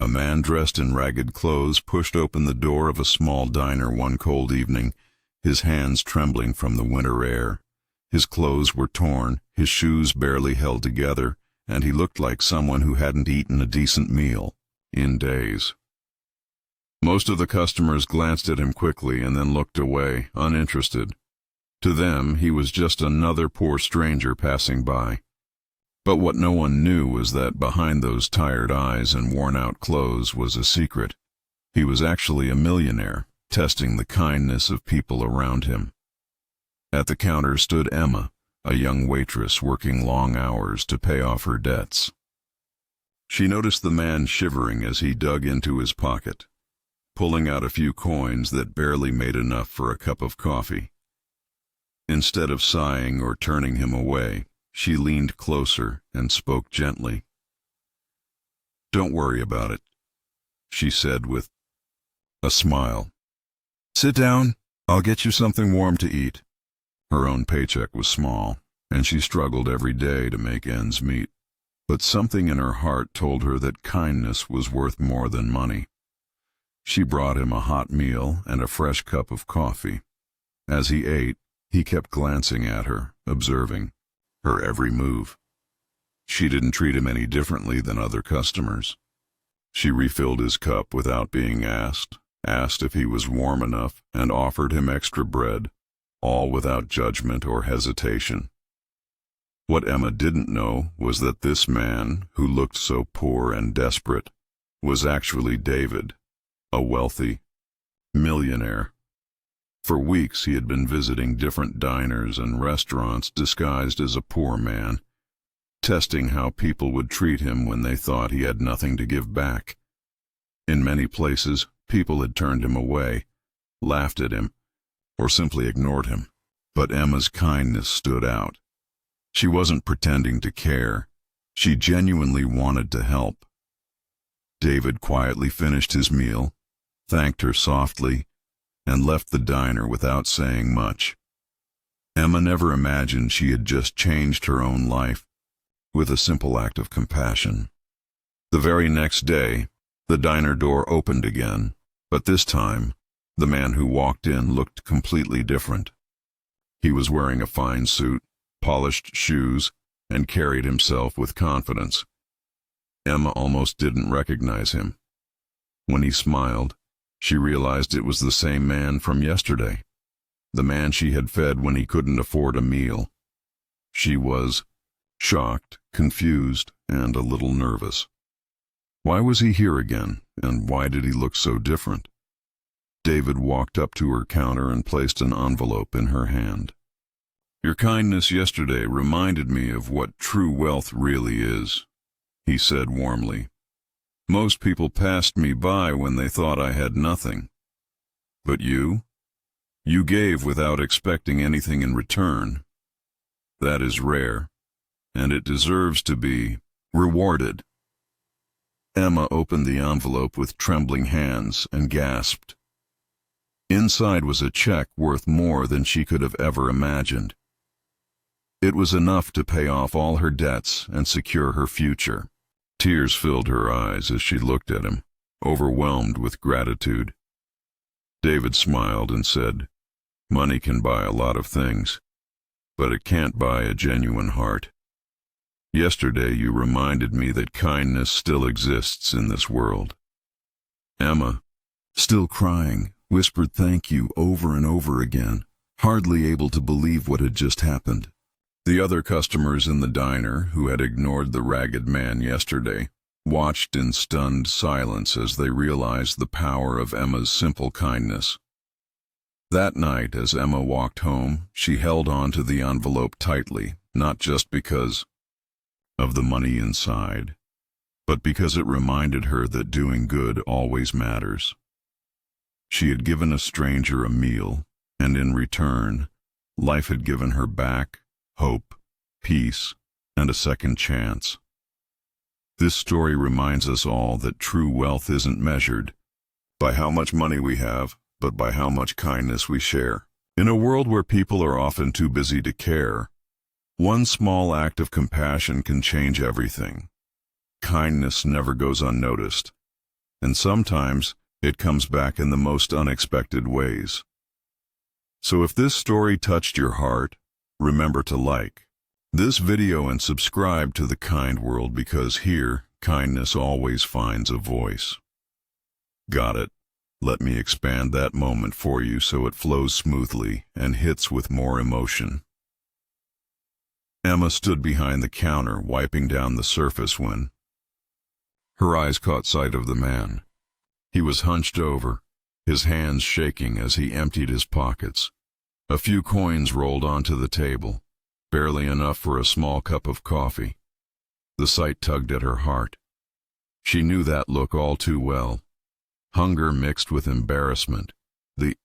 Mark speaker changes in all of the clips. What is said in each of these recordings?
Speaker 1: A man dressed in ragged clothes pushed open the door of a small diner one cold evening, his hands trembling from the winter air. His clothes were torn, his shoes barely held together, and he looked like someone who hadn't eaten a decent meal in days. Most of the customers glanced at him quickly and then looked away, uninterested. To them, he was just another poor stranger passing by. But what no one knew was that behind those tired eyes and worn-out clothes was a secret. He was actually a millionaire, testing the kindness of people around him. At the counter stood Emma, a young waitress working long hours to pay off her debts. She noticed the man shivering as he dug into his pocket, pulling out a few coins that barely made enough for a cup of coffee. Instead of sighing or turning him away, she leaned closer and spoke gently. "Don't worry about it," she said with a smile. "Sit down. I'll get you something warm to eat." Her own paycheck was small, and she struggled every day to make ends meet. But something in her heart told her that kindness was worth more than money. She brought him a hot meal and a fresh cup of coffee. As he ate, he kept glancing at her, observing her every move. She didn't treat him any differently than other customers. She refilled his cup without being asked if he was warm enough, and offered him extra bread, all without judgment or hesitation. What Emma didn't know was that this man, who looked so poor and desperate, was actually David, a wealthy millionaire. For weeks he had been visiting different diners and restaurants disguised as a poor man, testing how people would treat him when they thought he had nothing to give back. In many places, people had turned him away, laughed at him, or simply ignored him. But Emma's kindness stood out. She wasn't pretending to care. She genuinely wanted to help. David quietly finished his meal, thanked her softly, and left the diner without saying much. Emma never imagined she had just changed her own life with a simple act of compassion. The very next day, the diner door opened again, but this time, the man who walked in looked completely different. He was wearing a fine suit, polished shoes, and carried himself with confidence. Emma almost didn't recognize him. When he smiled, she realized it was the same man from yesterday, the man she had fed when he couldn't afford a meal. She was shocked, confused, and a little nervous. Why was he here again, and why did he look so different? David walked up to her counter and placed an envelope in her hand. "Your kindness yesterday reminded me of what true wealth really is," he said warmly. "Most people passed me by when they thought I had nothing. But you gave without expecting anything in return. That is rare, and it deserves to be rewarded." Emma opened the envelope with trembling hands and gasped. Inside was a check worth more than she could have ever imagined. It was enough to pay off all her debts and secure her future. Tears filled her eyes as she looked at him, overwhelmed with gratitude. David smiled and said, "Money can buy a lot of things, but it can't buy a genuine heart. Yesterday you reminded me that kindness still exists in this world." Emma, still crying, whispered thank you over and over again, hardly able to believe what had just happened. The other customers in the diner, who had ignored the ragged man yesterday, watched in stunned silence as they realized the power of Emma's simple kindness. That night, as Emma walked home, she held on to the envelope tightly, not just because of the money inside, but because it reminded her that doing good always matters. She had given a stranger a meal, and in return, life had given her back hope, peace, and a second chance. This story reminds us all that true wealth isn't measured by how much money we have, but by how much kindness we share. In a world where people are often too busy to care, one small act of compassion can change everything. Kindness never goes unnoticed, and sometimes it comes back in the most unexpected ways. So if this story touched your heart, remember to like this video and subscribe to The Kind World, because here, kindness always finds a voice. Got it? Let me expand that moment for you so it flows smoothly and hits with more emotion. Emma stood behind the counter, wiping down the surface when her eyes caught sight of the man. He was hunched over, his hands shaking as he emptied his pockets. A few coins rolled onto the table, barely enough for a small cup of coffee. The sight tugged at her heart. She knew that look all too well. Hunger mixed with embarrassment, the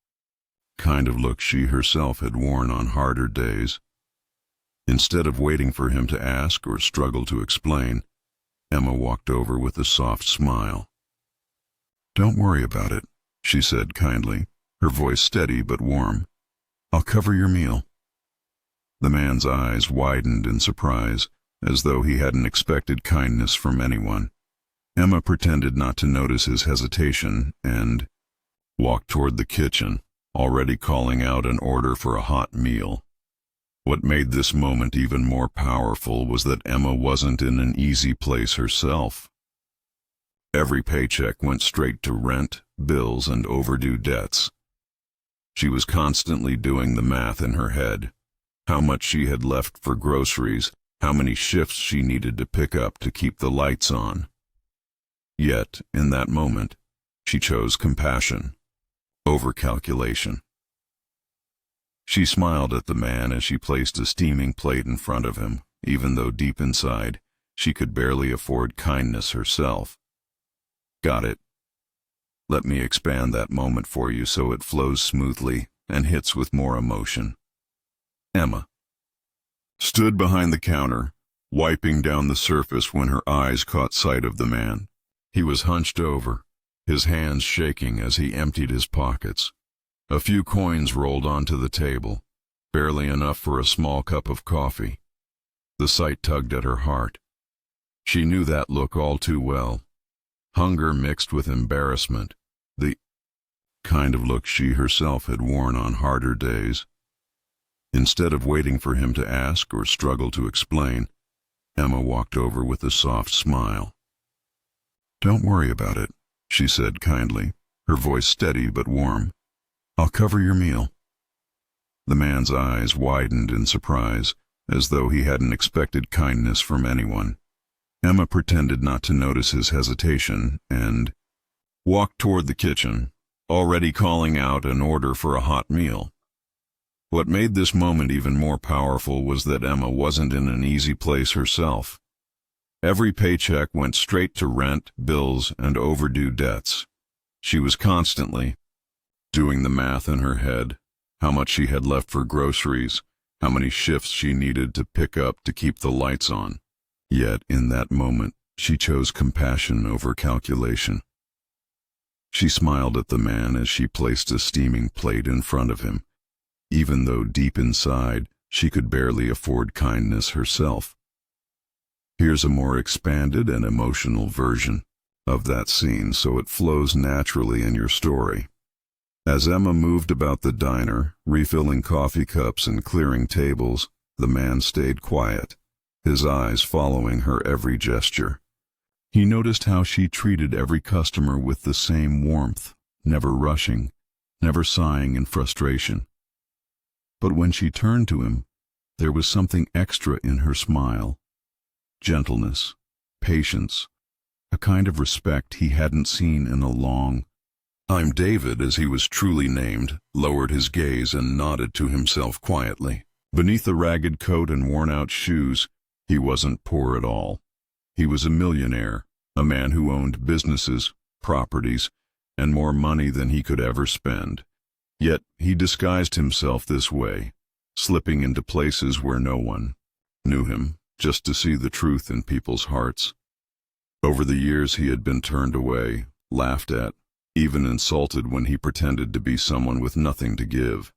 Speaker 1: kind of look she herself had worn on harder days. Instead of waiting for him to ask or struggle to explain, Emma walked over with a soft smile. "Don't worry about it," she said kindly, her voice steady but warm. "I'll cover your meal." The man's eyes widened in surprise, as though he hadn't expected kindness from anyone. Emma pretended not to notice his hesitation and walked toward the kitchen, already calling out an order for a hot meal. What made this moment even more powerful was that Emma wasn't in an easy place herself. Every paycheck went straight to rent, bills, and overdue debts. She was constantly doing the math in her head: how much she had left for groceries, how many shifts she needed to pick up to keep the lights on. Yet, in that moment, she chose compassion over calculation. She smiled at the man as she placed a steaming plate in front of him, even though deep inside, she could barely afford kindness herself. Got it? Let me expand that moment for you so it flows smoothly and hits with more emotion. Emma stood behind the counter, wiping down the surface when her eyes caught sight of the man. He was hunched over, his hands shaking as he emptied his pockets. A few coins rolled onto the table, barely enough for a small cup of coffee. The sight tugged at her heart. She knew that look all too well. Hunger mixed with embarrassment, the kind of look she herself had worn on harder days. Instead of waiting for him to ask or struggle to explain, Emma walked over with a soft smile. "Don't worry about it," she said kindly, her voice steady but warm. "I'll cover your meal." The man's eyes widened in surprise, as though he hadn't expected kindness from anyone. Emma pretended not to notice his hesitation and walked toward the kitchen, already calling out an order for a hot meal. What made this moment even more powerful was that Emma wasn't in an easy place herself. Every paycheck went straight to rent, bills, and overdue debts. She was constantly doing the math in her head: how much she had left for groceries, how many shifts she needed to pick up to keep the lights on. Yet, in that moment, she chose compassion over calculation. She smiled at the man as she placed a steaming plate in front of him, even though deep inside, she could barely afford kindness herself. Here's a more expanded and emotional version of that scene so it flows naturally in your story. As Emma moved about the diner, refilling coffee cups and clearing tables, the man stayed quiet, his eyes following her every gesture. He noticed how she treated every customer with the same warmth, never rushing, never sighing in frustration. But when she turned to him, there was something extra in her smile: gentleness, patience, a kind of respect he hadn't seen in a long. I'm David, as he was truly named, lowered his gaze and nodded to himself quietly. Beneath the ragged coat and worn-out shoes, he wasn't poor at all. He was a millionaire, a man who owned businesses, properties, and more money than he could ever spend. Yet he disguised himself this way, slipping into places where no one knew him, just to see the truth in people's hearts. Over the years he had been turned away, laughed at, even insulted when he pretended to be someone with nothing to give.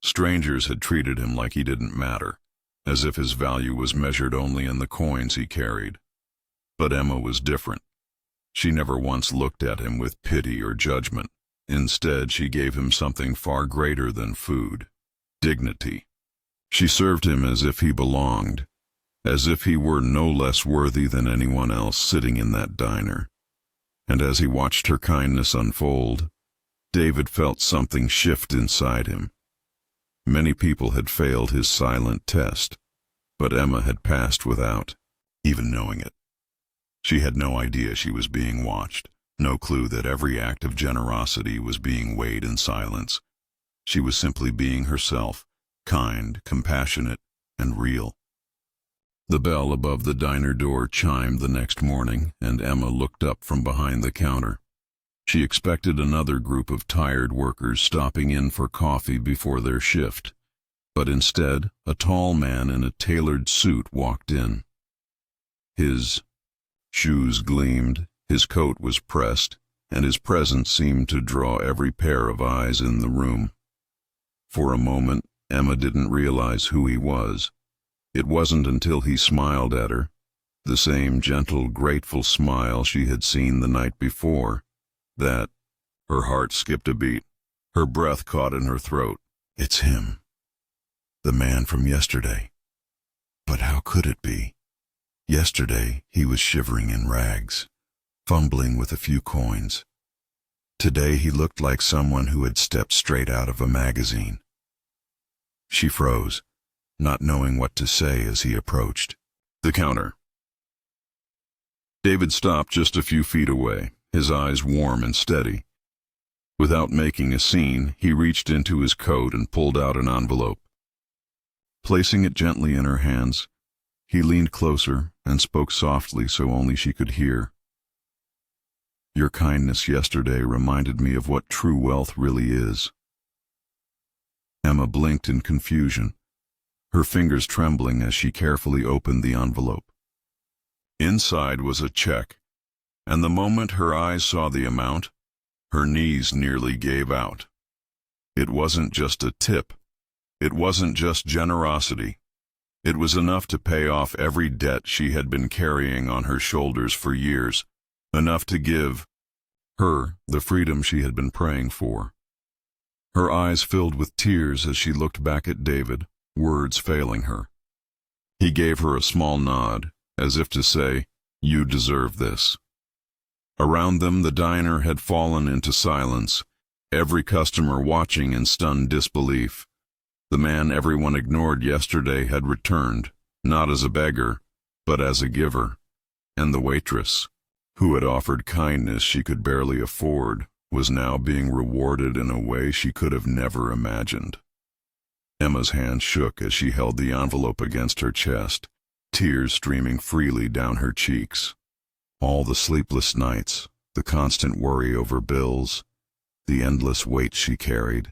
Speaker 1: Strangers had treated him like he didn't matter, as if his value was measured only in the coins he carried. But Emma was different. She never once looked at him with pity or judgment. Instead, she gave him something far greater than food: dignity. She served him as if he belonged, as if he were no less worthy than anyone else sitting in that diner. And as he watched her kindness unfold, David felt something shift inside him. Many people had failed his silent test, but Emma had passed without even knowing it. She had no idea she was being watched, no clue that every act of generosity was being weighed in silence. She was simply being herself, kind, compassionate, and real. The bell above the diner door chimed the next morning, and Emma looked up from behind the counter. She expected another group of tired workers stopping in for coffee before their shift, but instead, a tall man in a tailored suit walked in. His shoes gleamed, his coat was pressed, and his presence seemed to draw every pair of eyes in the room. For a moment, Emma didn't realize who he was. It wasn't until he smiled at her, the same gentle, grateful smile she had seen the night before, that her heart skipped a beat. Her breath caught in her throat. It's him. The man from yesterday. But how could it be? Yesterday, he was shivering in rags, fumbling with a few coins. Today, he looked like someone who had stepped straight out of a magazine. She froze, not knowing what to say as he approached the counter. David stopped just a few feet away, his eyes warm and steady. Without making a scene, he reached into his coat and pulled out an envelope. Placing it gently in her hands, he leaned closer and spoke softly so only she could hear. Your kindness yesterday reminded me of what true wealth really is. Emma blinked in confusion, her fingers trembling as she carefully opened the envelope. Inside was a check, and the moment her eyes saw the amount, her knees nearly gave out. It wasn't just a tip. It wasn't just generosity. It was enough to pay off every debt she had been carrying on her shoulders for years, enough to give her the freedom she had been praying for. Her eyes filled with tears as she looked back at David, words failing her. He gave her a small nod, as if to say, You deserve this. Around them, the diner had fallen into silence, every customer watching in stunned disbelief. The man everyone ignored yesterday had returned, not as a beggar, but as a giver. And the waitress, who had offered kindness she could barely afford, was now being rewarded in a way she could have never imagined. Emma's hand shook as she held the envelope against her chest, tears streaming freely down her cheeks. All the sleepless nights, the constant worry over bills, the endless weight she carried,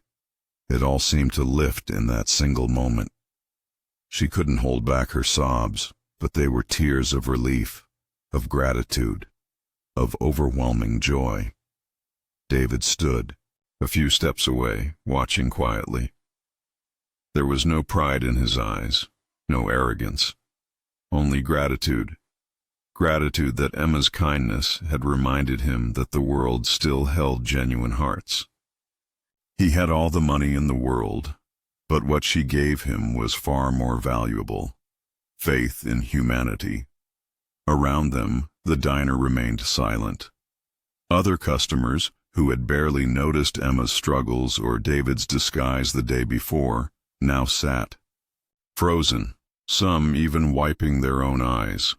Speaker 1: it all seemed to lift in that single moment. She couldn't hold back her sobs, but they were tears of relief, of gratitude, of overwhelming joy. David stood, a few steps away, watching quietly. There was no pride in his eyes, no arrogance, only gratitude. Gratitude that Emma's kindness had reminded him that the world still held genuine hearts. He had all the money in the world, but what she gave him was far more valuable: faith in humanity. Around them, the diner remained silent. Other customers, who had barely noticed Emma's struggles or David's disguise the day before, now sat, frozen, some even wiping their own eyes.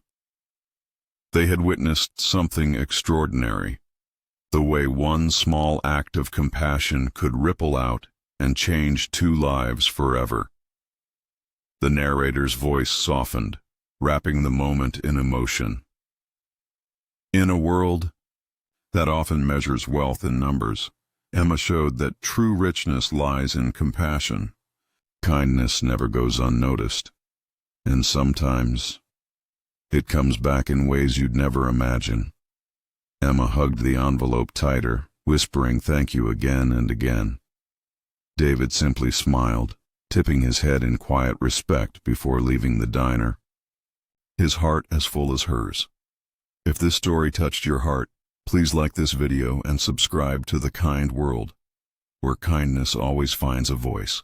Speaker 1: They had witnessed something extraordinary, the way one small act of compassion could ripple out and change two lives forever. The narrator's voice softened, wrapping the moment in emotion. In a world that often measures wealth in numbers, Emma showed that true richness lies in compassion. Kindness never goes unnoticed, and sometimes it comes back in ways you'd never imagine. Emma hugged the envelope tighter, whispering thank you again and again. David simply smiled, tipping his head in quiet respect before leaving the diner, his heart as full as hers. If this story touched your heart, Please like this video and subscribe to The Kind World, where kindness always finds a voice.